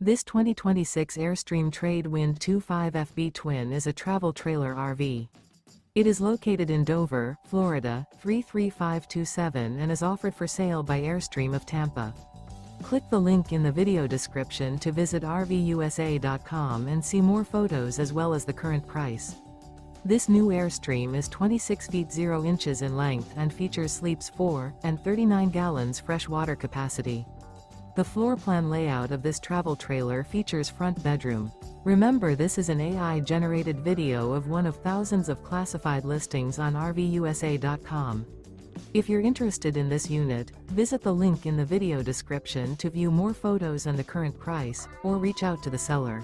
This 2026 Airstream Trade Wind 25FB Twin is a travel trailer RV. It is located in Dover, Florida, 33527 and is offered for sale by Airstream of Tampa. Click the link in the video description to visit RVUSA.com and see more photos as well as the current price. This new Airstream is 26 feet 0 inches in length and features sleeps 4 and 39 gallons fresh water capacity. The floor plan layout of this travel trailer features front bedroom. Remember, this is an AI-generated video of one of thousands of classified listings on RVUSA.com. If you're interested in this unit, visit the link in the video description to view more photos and the current price, or reach out to the seller.